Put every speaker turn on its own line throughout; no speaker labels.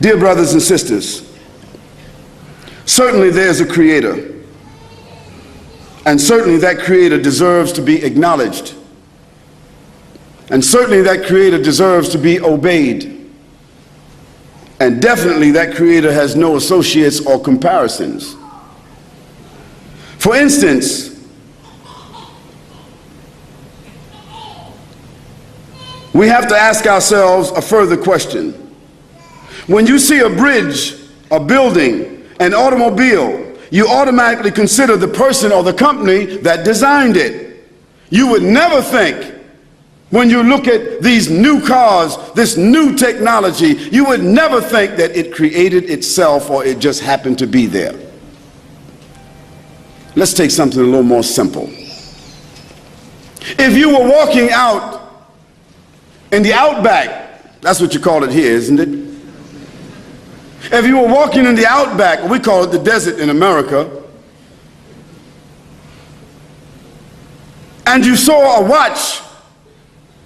Dear brothers and sisters, certainly there's a creator, and certainly that creator deserves to be acknowledged, and certainly that creator deserves to be obeyed, and definitely that creator has no associates or comparisons. For instance, we have to ask ourselves a further question. When you see a bridge, a building, an automobile, you automatically consider the person or the company that designed it. You would never think, when you look at these new cars, this new technology, you would never think that it created itself or it just happened to be there. Let's take something a little more simple. If you were walking out in the outback, that's what you call it here, isn't it? If you were walking in the outback, we call it the desert in America, and you saw a watch,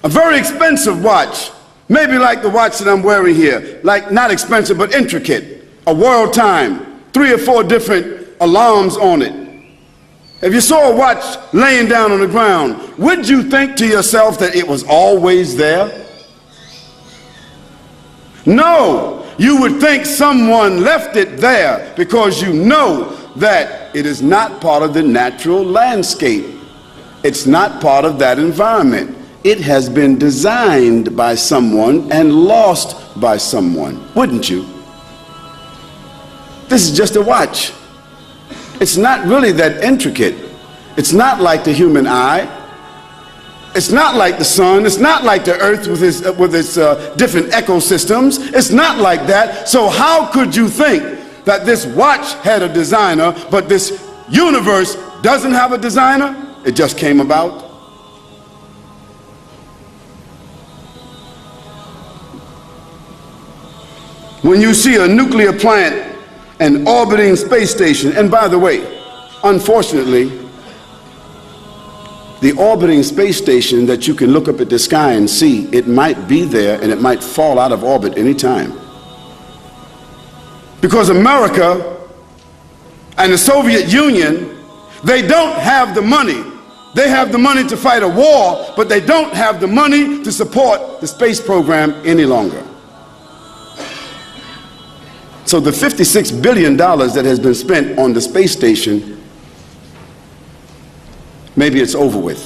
a very expensive watch, maybe like the watch that I'm wearing here, like not expensive but intricate, a world time, 3 or 4 different alarms on it. If you saw a watch laying down on the ground, would you think to yourself that it was always there? No, you would think someone left it there because you know that it is not part of the natural landscape. It's not part of that environment. It has been designed by someone and lost by someone, wouldn't you? This is just a watch. It's not really that intricate. It's not like the human eye. It's not like the sun. It's not like the earth with its different ecosystems. It's not like that. So how could you think that this watch had a designer, but this universe doesn't have a designer? It just came about. When you see a nuclear plant, an orbiting space station, and by the way, unfortunately, the orbiting space station that you can look up at the sky and see, it might be there and it might fall out of orbit any time. Because America and the Soviet Union, they don't have the money. They have the money to fight a war, but they don't have the money to support the space program any longer. So the $56 billion that has been spent on the space station, maybe it's over with.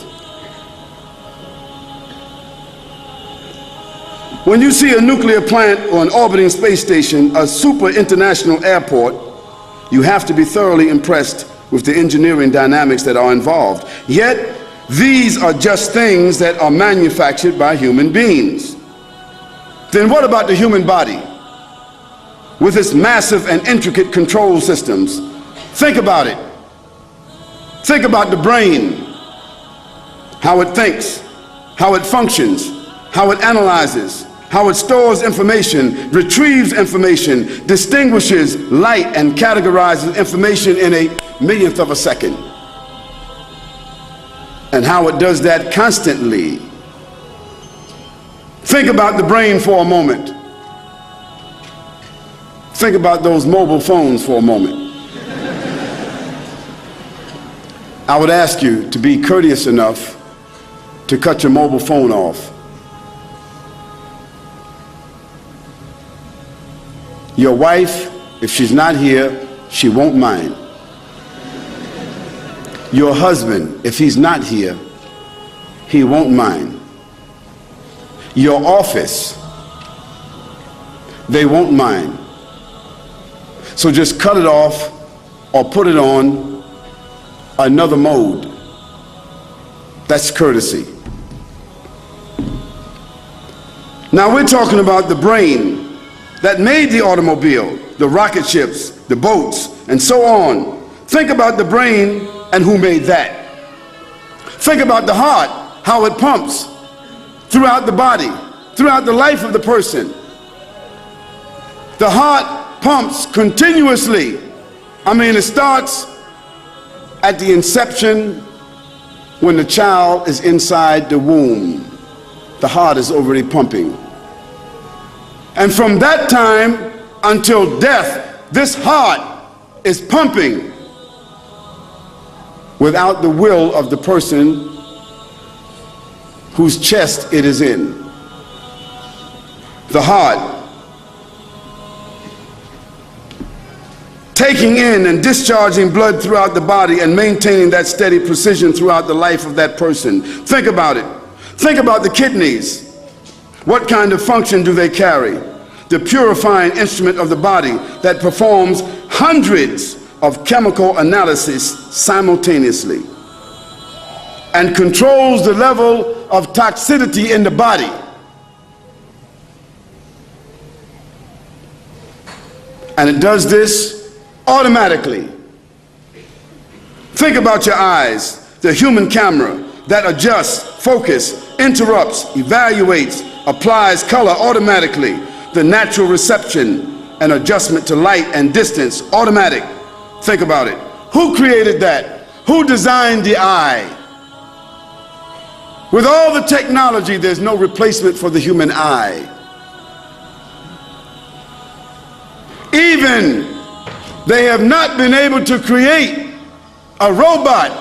When you see a nuclear plant or an orbiting space station, a super international airport, you have to be thoroughly impressed with the engineering dynamics that are involved. Yet, these are just things that are manufactured by human beings. Then what about the human body? With its massive and intricate control systems. Think about it. Think about the brain, how it thinks, how it functions, how it analyzes, how it stores information, retrieves information, distinguishes light and categorizes information in a millionth of a second. And how it does that constantly. Think about the brain for a moment. Think about those mobile phones for a moment. I would ask you to be courteous enough to cut your mobile phone off. Your wife, if she's not here, she won't mind. Your husband, if he's not here, he won't mind. Your office, they won't mind. So just cut it off or put it on another mode. That's courtesy. Now we're talking about the brain that made the automobile, the rocket ships, the boats, and so on. Think about the brain and who made that. Think about the heart, how it pumps throughout the body, throughout the life of the person. The heart pumps continuously. I mean, it starts at the inception when the child is inside the womb. The heart is already pumping. And from that time until death, this heart is pumping without the will of the person whose chest it is in. The heart taking in and discharging blood throughout the body and maintaining that steady precision throughout the life of that person. Think about it. Think about the kidneys. What kind of function do they carry? The purifying instrument of the body that performs hundreds of chemical analyses simultaneously and controls the level of toxicity in the body. And it does this automatically. Think about your eyes, the human camera that adjusts, focus, interrupts, evaluates, applies color automatically, the natural reception and adjustment to light and distance, automatic. Think about it. Who created that? Who designed the eye? With all the technology, there's no replacement for the human eye. Even they have not been able to create a robot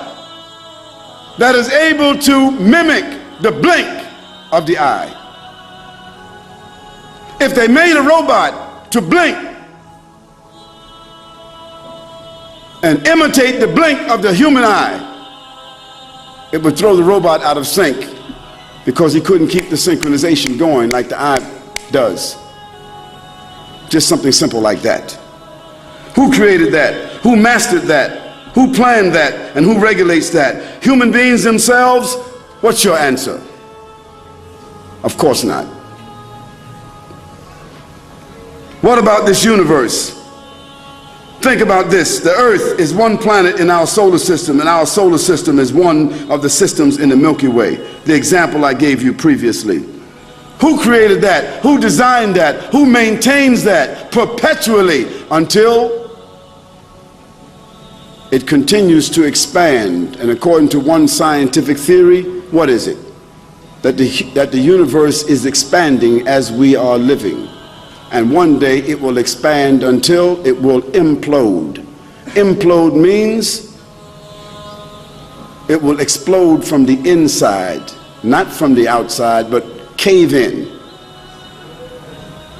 that is able to mimic the blink of the eye. If they made a robot to blink and imitate the blink of the human eye, it would throw the robot out of sync because he couldn't keep the synchronization going like the eye does. Just something simple like that. Who created that? Who mastered that? Who planned that? And who regulates that? Human beings themselves? What's your answer? Of course not. What about this universe? Think about this. The Earth is one planet in our solar system, and our solar system is one of the systems in the Milky Way. The example I gave you previously. Who created that? Who designed that? Who maintains that perpetually until it continues to expand? And according to one scientific theory, what is it? That the universe is expanding as we are living. And one day it will expand until it will implode. Implode means it will explode from the inside, not from the outside, but cave in.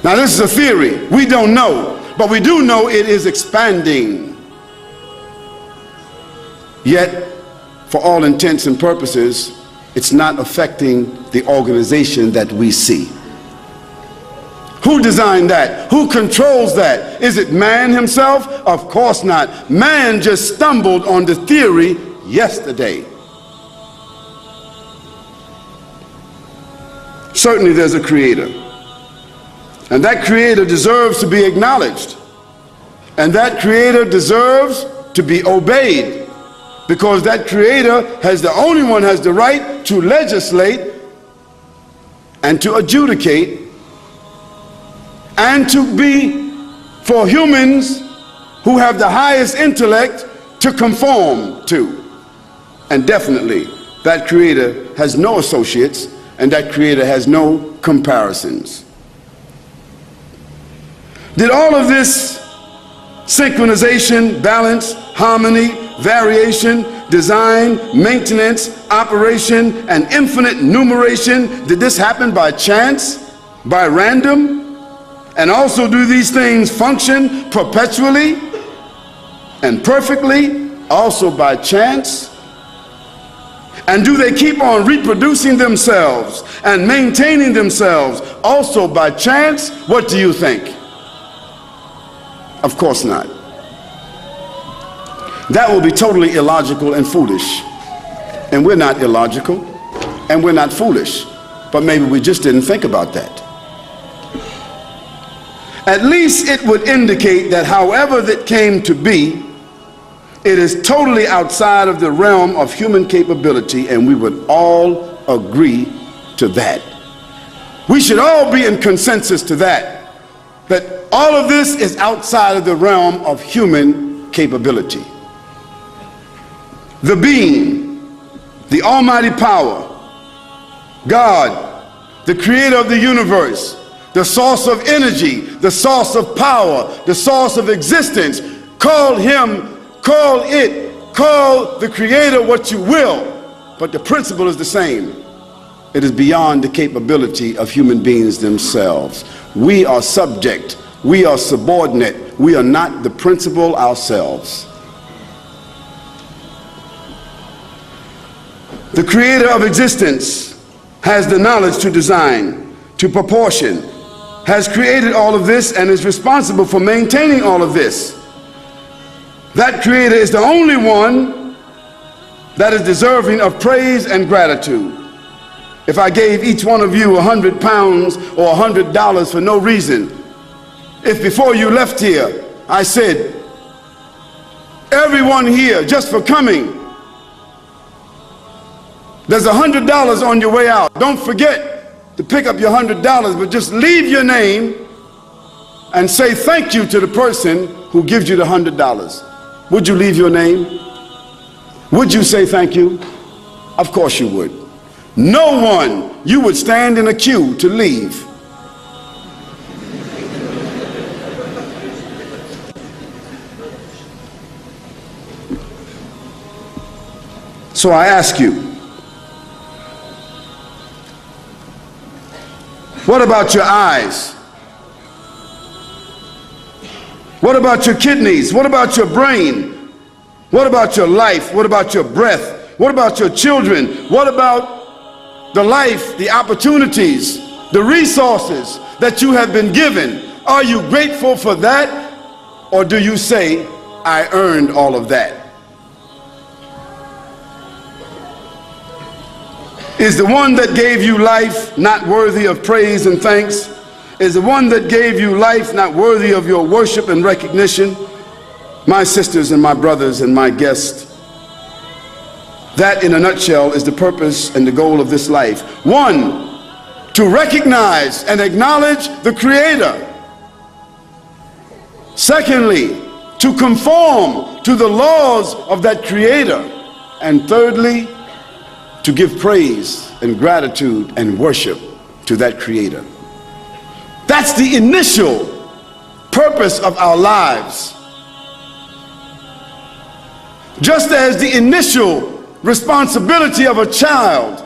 Now this is a theory. We don't know, but we do know it is expanding. Yet, for all intents and purposes, it's not affecting the organization that we see. Who designed that? Who controls that? Is it man himself? Of course not. Man just stumbled on the theory yesterday. Certainly there's a creator. And that creator deserves to be acknowledged. And that creator deserves to be obeyed. Because that creator has the only one has the right to legislate and to adjudicate and to be for humans who have the highest intellect to conform to. And definitely that creator has no associates, and that creator has no comparisons. Did all of this synchronization, balance, harmony, variation, design, maintenance, operation, and infinite numeration, did this happen by chance, by random? And also do these things function perpetually and perfectly, also by chance? And do they keep on reproducing themselves and maintaining themselves also by chance? What do you think? Of course not. That will be totally illogical and foolish. And we're not illogical and we're not foolish, but maybe we just didn't think about that. At least it would indicate that however that came to be, it is totally outside of the realm of human capability, and we would all agree to that. We should all be in consensus to that, that all of this is outside of the realm of human capability. The being, the almighty power, God, the creator of the universe, the source of energy, the source of power, the source of existence. Call him, call it, call the Creator what you will, but the principle is the same. It is beyond the capability of human beings themselves. We are subject, we are subordinate, we are not the principle ourselves. The Creator of existence has the knowledge to design, to proportion, has created all of this and is responsible for maintaining all of this. That Creator is the only one that is deserving of praise and gratitude. If I gave each one of you £100 or $100 for no reason, if before you left here I said, everyone here, just for coming, there's $100 on your way out. Don't forget to pick up your $100, but just leave your name and say thank you to the person who gives you the $100. Would you leave your name? Would you say thank you? Of course you would. No one, you would stand in a queue to leave. So I ask you, what about your eyes? What about your kidneys? What about your brain? What about your life? What about your breath? What about your children? What about the life, the opportunities, the resources that you have been given? Are you grateful for that? Or do you say, I earned all of that? Is the one that gave you life not worthy of praise and thanks? Is the one that gave you life not worthy of your worship and recognition? My sisters and my brothers and my guests, that in a nutshell is the purpose and the goal of this life. One, to recognize and acknowledge the Creator. Secondly, to conform to the laws of that Creator. And thirdly, to give praise and gratitude and worship to that Creator. That's the initial purpose of our lives. Just as the initial responsibility of a child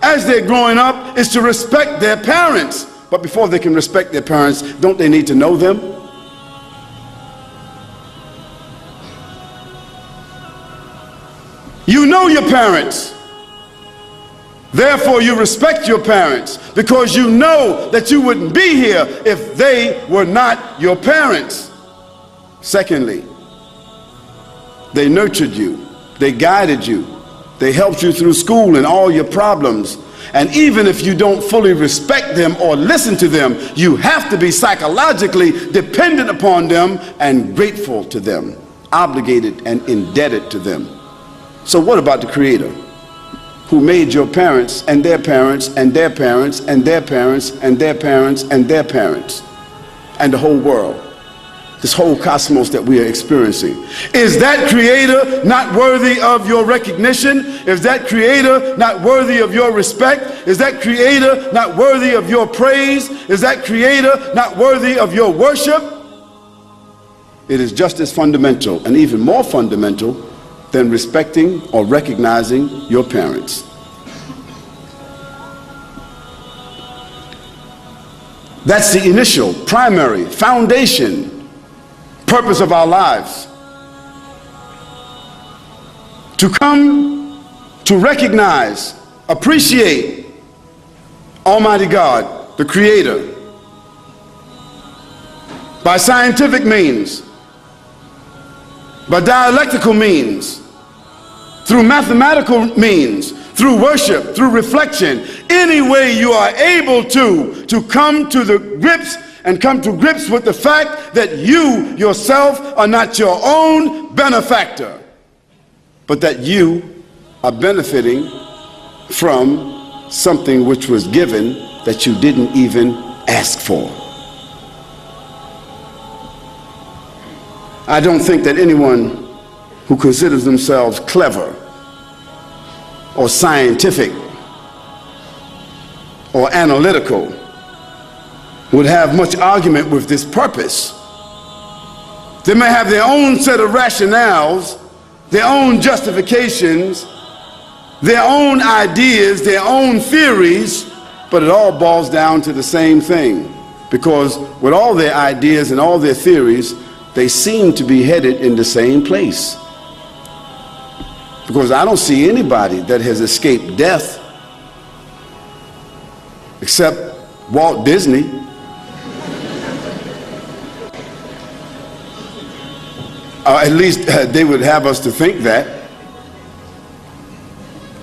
as they're growing up is to respect their parents, but before they can respect their parents, don't they need to know them? You know your parents, therefore you respect your parents, because you know that you wouldn't be here if they were not your parents. Secondly, they nurtured you, they guided you, they helped you through school and all your problems. And even if you don't fully respect them or listen to them, you have to be psychologically dependent upon them and grateful to them, obligated and indebted to them. So what about the Creator, who made your parents and their parents and their parents and their parents and their parents and their parents and the whole world, this whole cosmos that we are experiencing? Is that Creator not worthy of your recognition? Is that Creator not worthy of your respect? Is that Creator not worthy of your praise? Is that Creator not worthy of your worship? It is just as fundamental and even more fundamental than respecting or recognizing your parents. That's the initial, primary, foundation, purpose of our lives. To come to recognize, appreciate Almighty God, the Creator, by scientific means, by dialectical means, through mathematical means, through worship, through reflection, any way you are able to come to the grips and come to grips with the fact that you yourself are not your own benefactor, but that you are benefiting from something which was given that you didn't even ask for. I don't think that anyone who considers themselves clever or scientific or analytical would have much argument with this purpose. They may have their own set of rationales, their own justifications, their own ideas, their own theories, but it all boils down to the same thing. Because with all their ideas and all their theories, they seem to be headed in the same place. Because I don't see anybody that has escaped death except Walt Disney. At least they would have us to think that.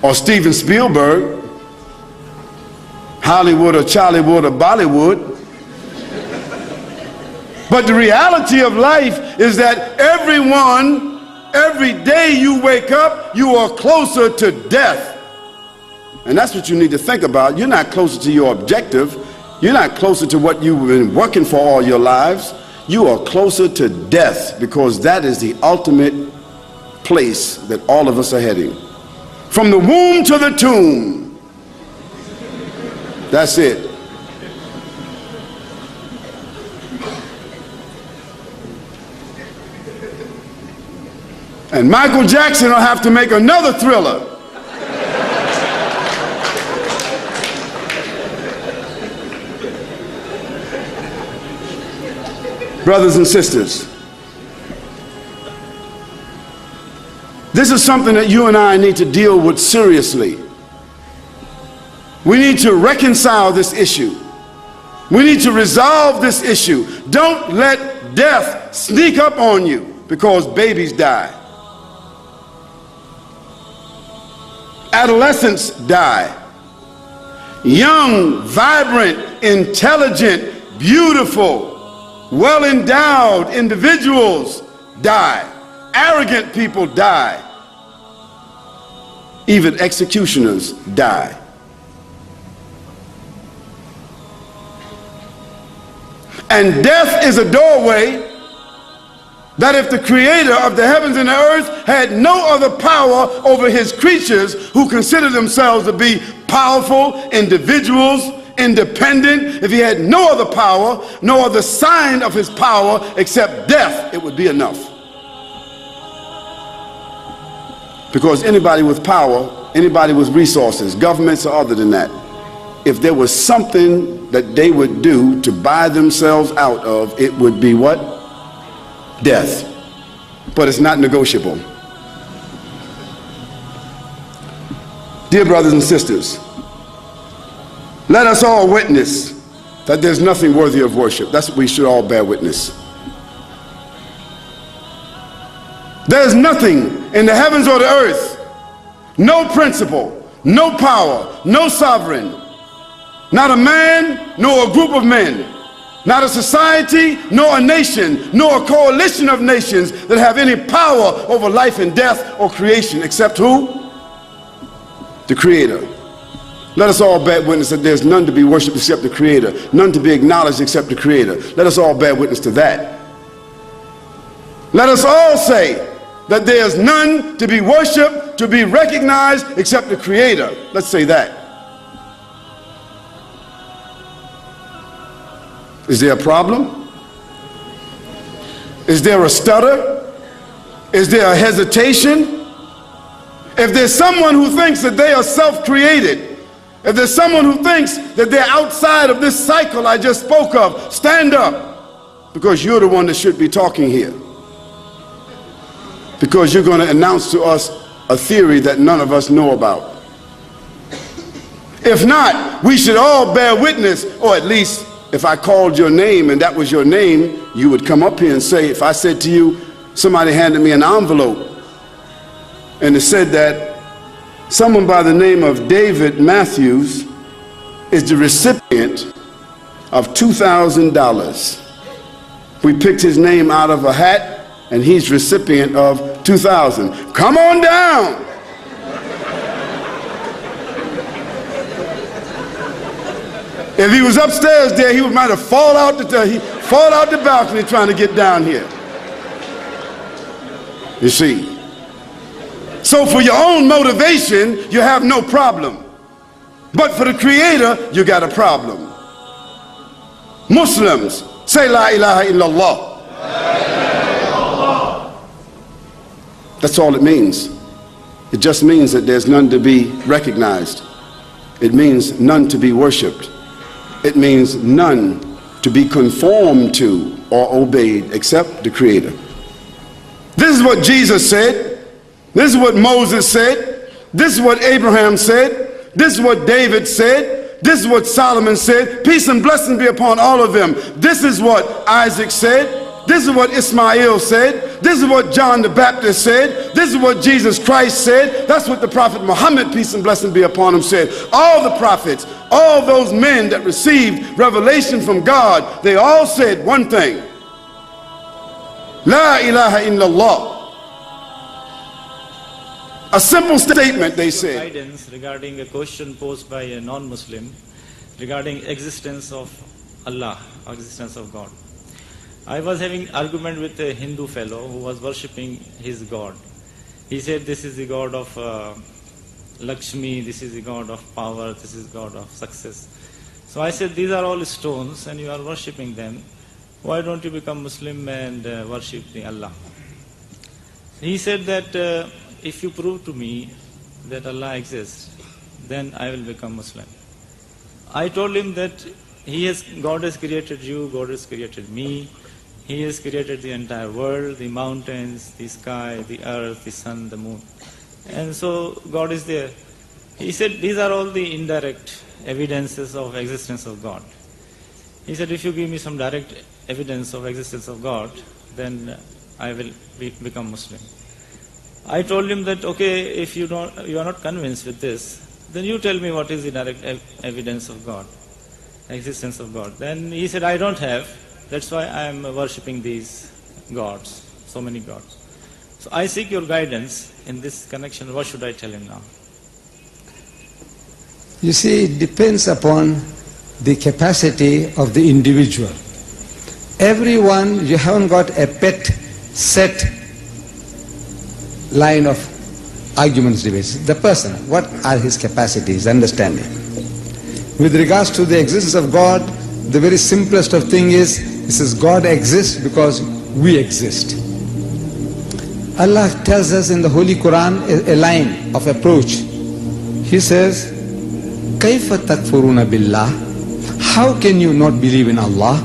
Or Steven Spielberg, Hollywood or Charliewood or Bollywood. But the reality of life is that every day you wake up, you are closer to death. And that's what you need to think about. You're not closer to your objective. You're not closer to what you've been working for all your lives. You are closer to death, because that is the ultimate place that all of us are heading. From the womb to the tomb. That's it. And Michael Jackson will have to make another Thriller. Brothers and sisters, this is something that you and I need to deal with seriously. We need to reconcile this issue. We need to resolve this issue. Don't let death sneak up on you because babies die. Adolescents die. Young, vibrant, intelligent, beautiful, well-endowed individuals die. Arrogant people die. Even executioners die. And death is a doorway that if the creator of the heavens and the earth had no other power over his creatures who consider themselves to be powerful individuals, independent, if he had no other power, no other sign of his power except death, it would be enough. Because anybody with power, anybody with resources, governments or other than that, if there was something that they would do to buy themselves out of, it would be what? Death. But it's not negotiable. Dear brothers and sisters, let us all witness that there's nothing worthy of worship. That's what we should all bear witness. There's nothing in the heavens or the earth, no principle, no power, no sovereign, not a man nor a group of men, not a society nor a nation nor a coalition of nations that have any power over life and death or creation except who? The Creator. Let us all bear witness that there's none to be worshipped except the Creator, none to be acknowledged except the Creator. Let us all bear witness to that. Let us all say that there's none to be worshipped, to be recognized except the Creator. Let's say that. Is there a problem? Is there a stutter? Is there a hesitation? If there's someone who thinks that they are self-created, if there's someone who thinks that they're outside of this cycle I just spoke of, stand up, because you're the one that should be talking here. Because you're going to announce to us a theory that none of us know about. If not, we should all bear witness, or at least if I called your name and that was your name, you would come up here and say, if I said to you, somebody handed me an envelope and it said that someone by the name of David Matthews is the recipient of $2,000. We picked his name out of a hat and he's recipient of $2,000. Come on down. If he was upstairs there, he might have fall out the balcony trying to get down here. You see. So for your own motivation, you have no problem. But for the Creator, you got a problem. Muslims, say La ilaha illallah. That's all it means. It just means that there's none to be recognized. It means none to be worshipped. It means none to be conformed to or obeyed except the Creator. This is what Jesus said. This is what Moses said. This is what Abraham said. This is what David said. This is what Solomon said. Peace and blessing be upon all of them. This is what Isaac said. This is what Ismail said. This is what John the Baptist said. This is what Jesus Christ said. That's what the Prophet Muhammad, peace and blessing be upon him, said. All the prophets, all those men that received revelation from God, they all said one thing. La ilaha illallah. A simple statement, they said.
Guidance regarding a question posed by a non-Muslim regarding existence of Allah, existence of God. I was having argument with a Hindu fellow who was worshipping his God. He said this is the God of Lakshmi, this is the God of power, this is God of success. So I said these are all stones and you are worshipping them. Why don't you become Muslim and worship the Allah? He said that if you prove to me that Allah exists, then I will become Muslim. I told him that God has created you, God has created me. He has created the entire world, the mountains, the sky, the earth, the sun, the moon. And so God is there. He said these are all the indirect evidences of existence of God. He said if you give me some direct evidence of existence of God, then I will become Muslim. I told him that okay, if you are not convinced with this, then you tell me what is the direct evidence of God, existence of God. Then he said I don't have. That's why I am worshipping these gods, so many gods. So I seek your guidance in this connection. What should I tell him now?
You see, it depends upon the capacity of the individual. Everyone, you haven't got a pet set line of arguments, debates. The person, what are his capacities, understanding? With regards to the existence of God, the very simplest of thing is, it says God exists because we exist. Allah tells us in the Holy Quran a line of approach. He says, كَيْفَ تَكْفُرُونَ بِاللَّهِ? How can you not believe in Allah?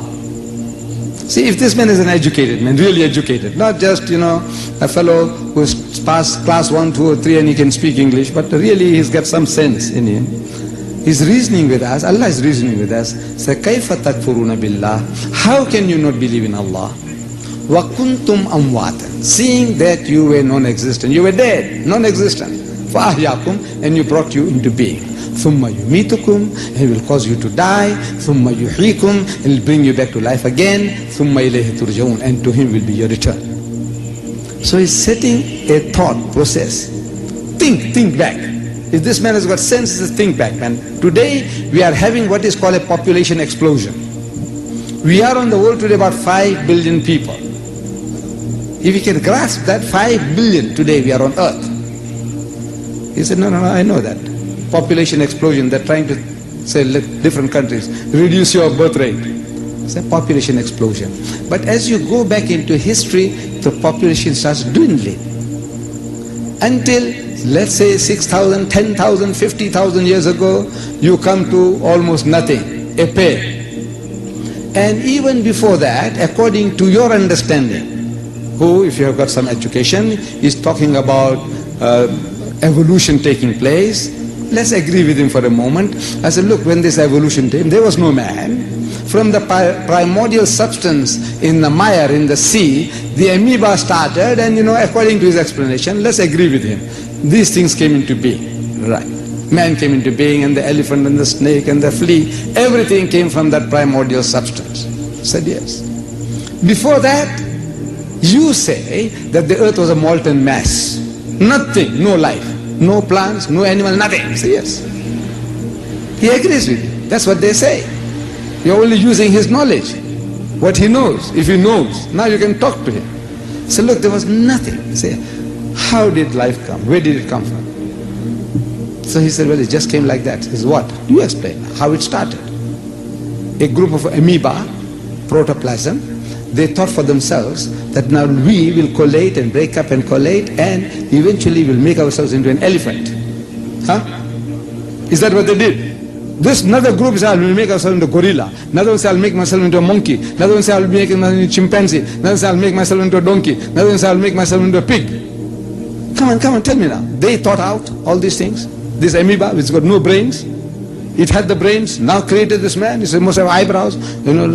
See, if this man is an educated man, really educated, not just, a fellow who's passed class 1, 2 or 3 and he can speak English, but really he's got some sense in him. He's reasoning with us, Allah is reasoning with us. Say, كَيْفَ تَكْفُرُونَ بِاللَّهِ? How can you not believe in Allah? وَكُنْتُمْ أَمْوَاتًا. Seeing that you were non-existent, you were dead, non-existent. فَأَحْيَاكُمْ. And you brought you into being. ثُمَّ يُمِيتُكُمْ. And He will cause you to die. ثُمَّ يُحْيِيكُمْ. And He will bring you back to life again. ثُمَّ إِلَيْهِ تُرْجَعُونَ. And to Him will be your return. So He's setting a thought process. Think back. If this man has got sense, he says, think back, man. Today, we are having what is called a population explosion. We are on the world today about 5 billion people. If you can grasp that 5 billion today, we are on earth. He said, no, I know that. Population explosion, they're trying to say, let different countries reduce your birth rate. It's a population explosion. But as you go back into history, the population starts dwindling. Until, let's say 6,000, 10,000, 50,000 years ago, you come to almost nothing, a pair. And even before that, according to your understanding, who, if you have got some education, is talking about evolution taking place, let's agree with him for a moment. I said, look, when this evolution came, there was no man. From the primordial substance in the mire, in the sea, the amoeba started, and according to his explanation, let's agree with him. These things came into being, right? Man came into being, and the elephant and the snake and the flea, everything came from that primordial substance. I said, yes. Before that, you say that the earth was a molten mass. Nothing, no life, no plants, no animal, nothing. I say, yes. He agrees with you. That's what they say. You're only using his knowledge, what he knows. If he knows, now you can talk to him. So look, there was nothing. Say, how did life come? Where did it come from? So he said, well, it just came like that. He said, what? You explain how it started. A group of amoeba protoplasm, they thought for themselves that now we will collate and break up and collate and eventually will make ourselves into an elephant. Huh? Is that what they did? This another group says, I will make ourselves into gorilla. Another one says, I'll make myself into a monkey. Another one says, I'll make myself into a chimpanzee. Another one says, I'll make myself into a donkey. Another one says, I'll make myself into a pig. Come on, tell me now. They thought out all these things. This amoeba, which got no brains, it had the brains, now created this man. He said, must have eyebrows.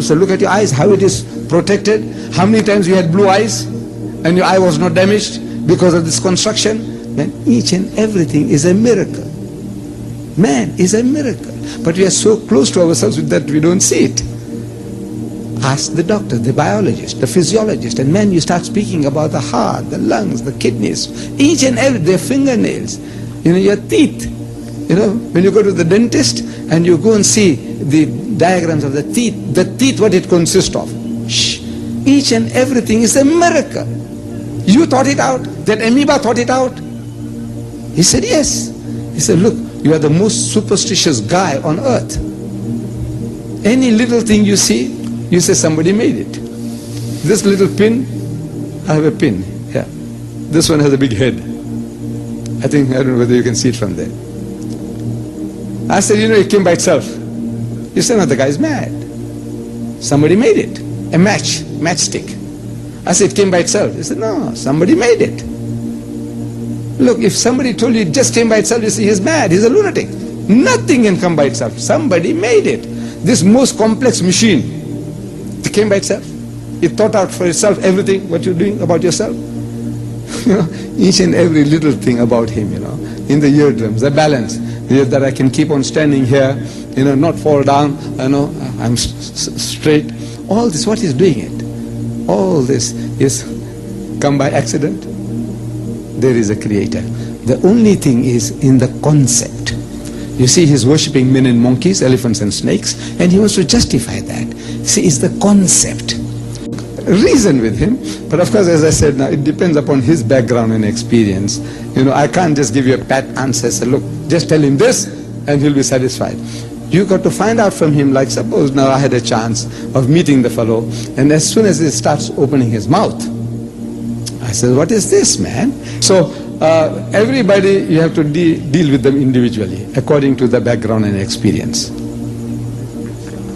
So look at your eyes, how it is protected. How many times you had blue eyes and your eye was not damaged because of this construction. Then each and everything is a miracle. Man is a miracle. But we are so close to ourselves that we don't see it. Ask the doctor, the biologist, the physiologist, and man, you start speaking about the heart, the lungs, the kidneys, each and every, their fingernails, your teeth. When you go to the dentist and you go and see the diagrams of the teeth, what it consists of. Each and everything is a miracle. You thought it out? That amoeba thought it out? He said, yes. He said, look, you are the most superstitious guy on earth. Any little thing you see, you say somebody made it. This little pin, I have a pin. Yeah. This one has a big head. I don't know whether you can see it from there. I said, it came by itself. You said, no, the guy's mad. Somebody made it. A matchstick. I said, it came by itself. He said, no, somebody made it. Look, if somebody told you it just came by itself, you say, he's mad, he's a lunatic. Nothing can come by itself. Somebody made it. This most complex machine, it came by itself. It thought out for itself everything, what you're doing about yourself. Each and every little thing about him, in the eardrums, the balance, that I can keep on standing here, not fall down, I'm straight. All this, what is doing it? All this is come by accident. There is a creator. The only thing is in the concept. You see, he's worshipping men and monkeys, elephants and snakes, and he wants to justify that. See, it's the concept. Reason with him, but of course, as I said, now it depends upon his background and experience. I can't just give you a pat answer. Say, look, just tell him this, and he'll be satisfied. You got to find out from him, like suppose now I had a chance of meeting the fellow, and as soon as he starts opening his mouth, I said, what is this, man? So everybody, you have to deal with them individually, according to the background and experience.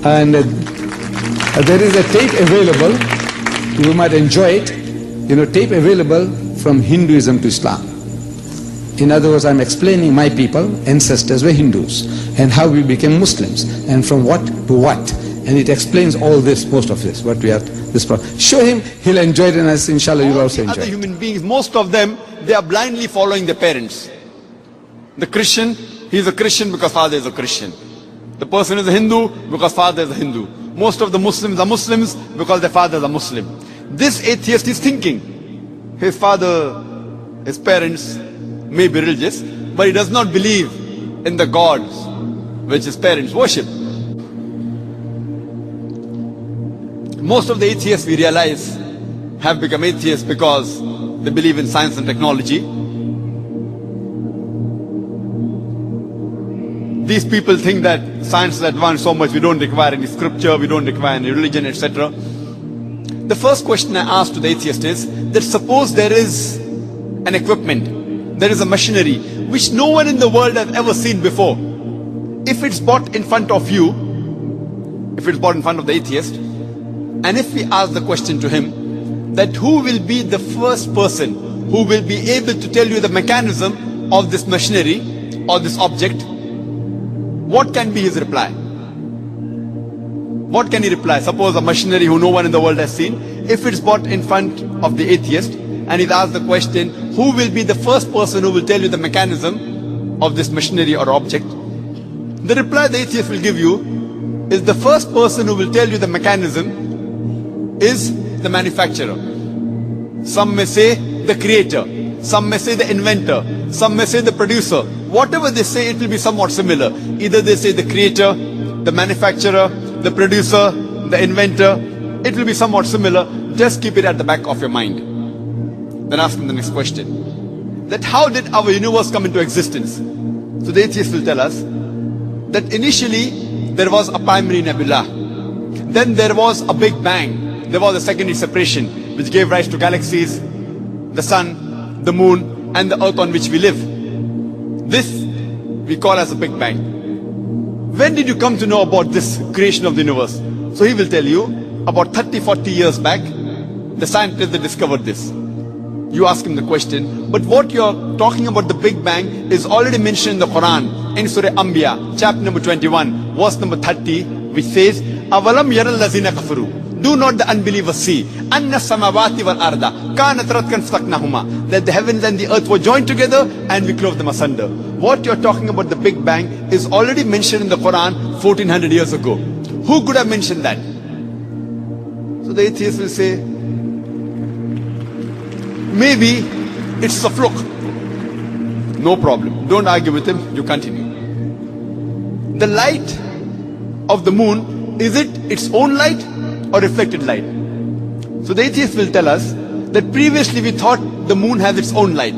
And there is a tape available, you might enjoy it, tape available from Hinduism to Islam. In other words, I'm explaining my people, ancestors were Hindus, and how we became Muslims, and from what to what. And it explains all this, most of this, what we have, this problem. Show him, he'll enjoy it, and as inshallah you'll also enjoy it.
Other human beings, most of them, they are blindly following their parents. The Christian, he's a Christian because father is a Christian. The person is a Hindu because father is a Hindu. Most of the Muslims are Muslims because their fathers are Muslim. This atheist is thinking, his father, his parents may be religious, but he does not believe in the gods which his parents worship. Most of the atheists, we realize, have become atheists because they believe in science and technology. These people think that science is advanced so much, we don't require any scripture, we don't require any religion, etc. The first question I ask to the atheist is that suppose there is an equipment, there is a machinery which no one in the world has ever seen before. If it's brought in front of you, if it's brought in front of the atheist, and if we ask the question to him that who will be the first person who will be able to tell you the mechanism of this machinery or this object, what can be his reply? What can he reply? Suppose a machinery who no one in the world has seen, if it's brought in front of the atheist and he's asked the question, who will be the first person who will tell you the mechanism of this machinery or object? The reply the atheist will give you is the first person who will tell you the mechanism is the manufacturer. Some may say the creator, some may say the inventor, some may say the producer. Whatever they say, it will be somewhat similar. Either they say the creator, the manufacturer, the producer, the inventor. It will be somewhat similar. Just keep it at the back of your mind. Then ask him the next question. That how did our universe come into existence? So the atheist will tell us that initially there was a primary nebula. Then there was a big bang. There was a secondary separation which gave rise to galaxies, the sun, the moon, and the earth on which we live. This we call as a big bang. When did you come to know about this creation of the universe? So he will tell you, about 30-40 years back, the scientists that discovered this. You ask him the question, but what you're talking about the Big Bang is already mentioned in the Quran, in Surah Anbiya, chapter number 21, verse number 30, which says, Avalam yaral lazina kafaru. Do not the unbelievers see, Anna samawati wal arda, kanat ratkan fastaknahuma, that the heavens and the earth were joined together and we clove them asunder. What you're talking about the Big Bang is already mentioned in the Quran 1400 years ago. Who could have mentioned that? So the atheist will say, maybe it's a fluke. No problem. Don't argue with him. You continue. The light of the moon, is it its own light or reflected light? So the atheist will tell us that previously we thought the moon has its own light.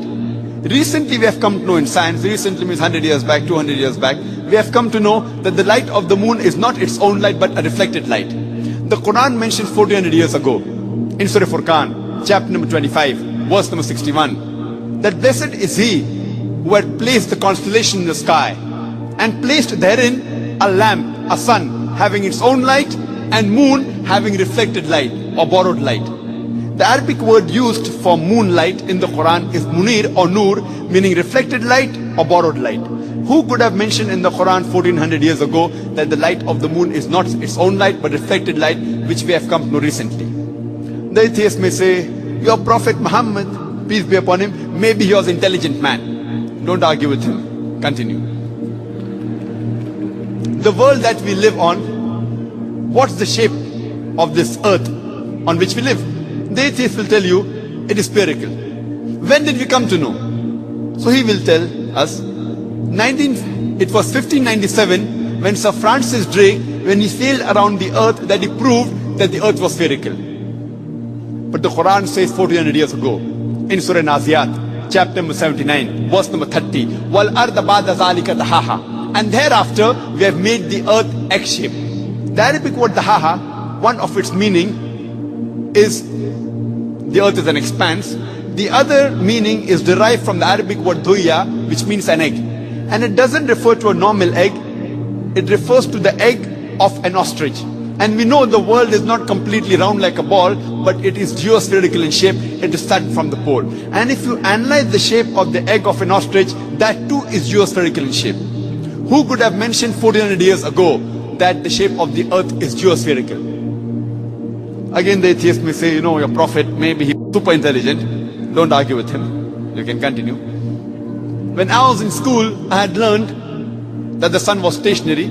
Recently we have come to know in science, recently means 100 years back, 200 years back, we have come to know that the light of the moon is not its own light but a reflected light. The Quran mentions 1400 years ago in Surah Furqan, chapter number 25, verse number 61, that blessed is he who had placed the constellation in the sky and placed therein a lamp, a sun having its own light and moon having reflected light or borrowed light. The Arabic word used for moonlight in the Quran is munir or nur, meaning reflected light or borrowed light. Who could have mentioned in the Quran 1400 years ago that the light of the moon is not its own light but reflected light, which we have come to know recently? The atheist may say, your Prophet Muhammad, peace be upon him, maybe he was an intelligent man. Don't argue with him. Continue. The world that we live on, what's the shape of this earth on which we live? The atheist will tell you, it is spherical. When did we come to know? So he will tell us, it was 1597 when Sir Francis Drake, when he sailed around the earth, that he proved that the earth was spherical. But the Quran says 1400 years ago, in Surah Naziyat, chapter number 79, verse number 30, Wal arda ba'da zalika dahaha. And thereafter, we have made the earth egg-shaped. The Arabic word dahaha, one of its meaning is the earth is an expanse. The other meaning is derived from the Arabic word duya, which means an egg. And it doesn't refer to a normal egg. It refers to the egg of an ostrich. And we know the world is not completely round like a ball, but it is geospherical in shape. It is started from the pole. And if you analyze the shape of the egg of an ostrich, that too is geospherical in shape. Who could have mentioned 1400 years ago that the shape of the earth is geospherical? Again, the atheist may say, your prophet, maybe he's super intelligent. Don't argue with him. You can continue. When I was in school, I had learned that the sun was stationary.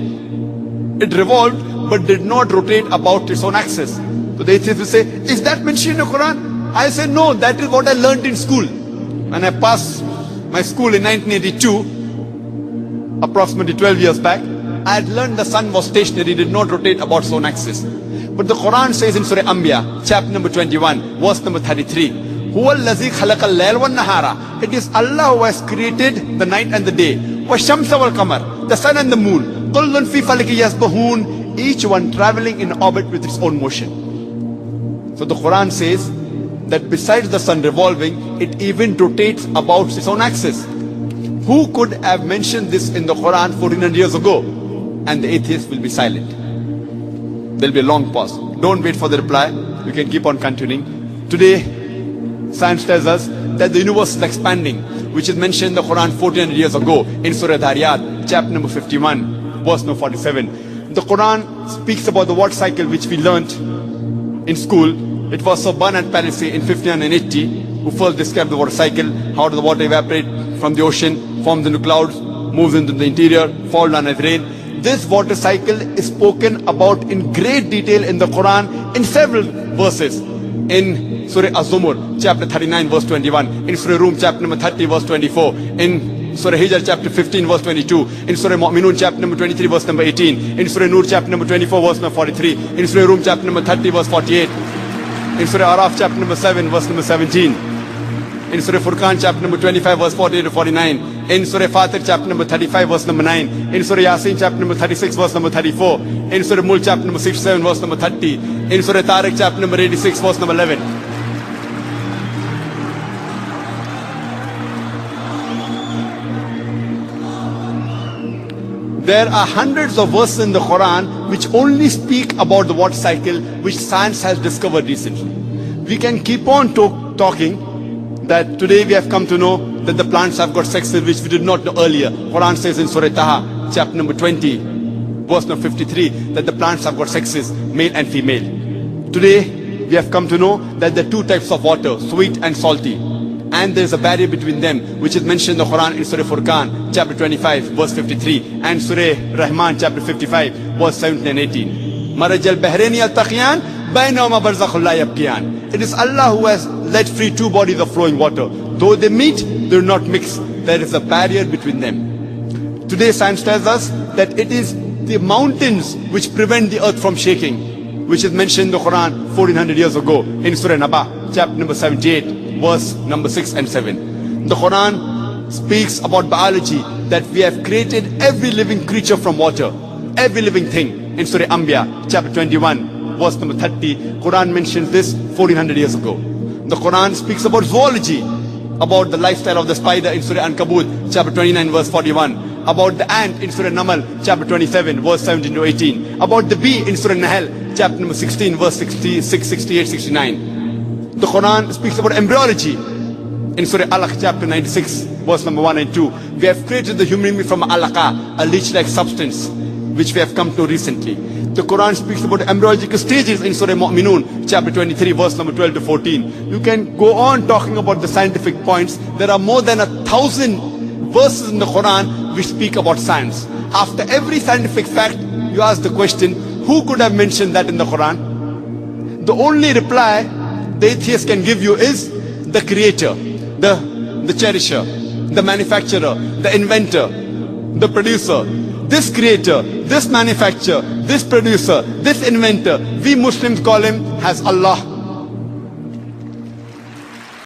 It revolved, but did not rotate about its own axis. So the atheist will say, is that mentioned in the Quran? I say, no, that is what I learned in school. When I passed my school in 1982, approximately 12 years back, I had learned the sun was stationary, did not rotate about its own axis. But the Quran says in Surah Anbiya, chapter number 21, verse number 33, it is Allah who has created the night and the day, the sun and the moon, each one traveling in orbit with its own motion. So the Quran says that besides the sun revolving, it even rotates about its own axis. Who could have mentioned this in the Quran 1400 years ago? And the atheist will be silent. There will be a long pause. Don't wait for the reply. You can keep on continuing. Today, science tells us that the universe is expanding, which is mentioned in the Quran 1400 years ago in Surah Dhariyat, chapter number 51, verse number 47. The Quran speaks about the water cycle which we learnt in school. It was Sir Bernard Palissy in 1580 who first described the water cycle, how does the water evaporate from the ocean, forms into clouds, moves into the interior, falls down as rain. This water cycle is spoken about in great detail in the Quran in several verses. In Surah Az-Zumur, chapter 39, verse 21. In Surah Rum, chapter number 30, verse 24. In Surah Hijr, chapter 15, verse 22. In Surah Mu'minun, chapter number 23, verse number 18. In Surah Nur, chapter number 24, verse number 43. In Surah Rum, chapter number 30, verse 48. In Surah Araf, chapter number 7, verse number 17. In Surah Furqan, chapter number 25, verse 48 to 49. In Surah Fatir, chapter number 35, verse number 9. In Surah Yasin, chapter number 36, verse number 34. In Surah Mulk, chapter number 67, verse number 30. In Surah Tariq, chapter number 86, verse number 11. There are hundreds of verses in the Quran which only speak about the water cycle which science has discovered recently. We can keep on talking that today we have come to know that the plants have got sexes which we did not know earlier. Quran says in Surah Taha, chapter number 20, verse number 53, that the plants have got sexes, male and female. Today we have come to know that there are two types of water, sweet and salty. And there is a barrier between them, which is mentioned in the Quran in Surah Furqan, chapter 25, verse 53, and Surah Rahman, chapter 55, verse 17 and 18. Marajal Bahraini al-Taqiyan, bainahuma barzakhun la yabqiyan. It is Allah who has let free two bodies of flowing water. Though they meet, they do not mix. There is a barrier between them. Today science tells us that it is the mountains which prevent the earth from shaking, which is mentioned in the Quran 1400 years ago in Surah Naba, chapter number 78. Verse number 6 and 7. The Quran speaks about biology, that we have created every living creature from water, every living thing. In Surah Anbiya, chapter 21, verse number 30, Quran mentions this 1400 years ago. The Quran speaks about zoology, about the lifestyle of the spider in Surah Ankabut, chapter 29, verse 41. About the ant in Surah Namal, chapter 27, verse 17 to 18. About the bee in Surah Nahl, chapter number 16, verse 66, 68, 69. The Quran speaks about embryology in Surah Alaq, chapter 96, verse number 1 and 2. We have created the human being from alaqa, a leech-like substance, which we have come to recently. The Quran speaks about embryological stages in Surah Mu'minun, chapter 23, verse number 12 to 14. You can go on talking about the scientific points. There are more than 1,000 verses in the Quran which speak about science. After every scientific fact, you ask the question, who could have mentioned that in the Quran? The only reply the atheist can give you is the creator, the cherisher, the manufacturer, the inventor, the producer. This creator, this manufacturer, this producer, this inventor, we Muslims call him as Allah.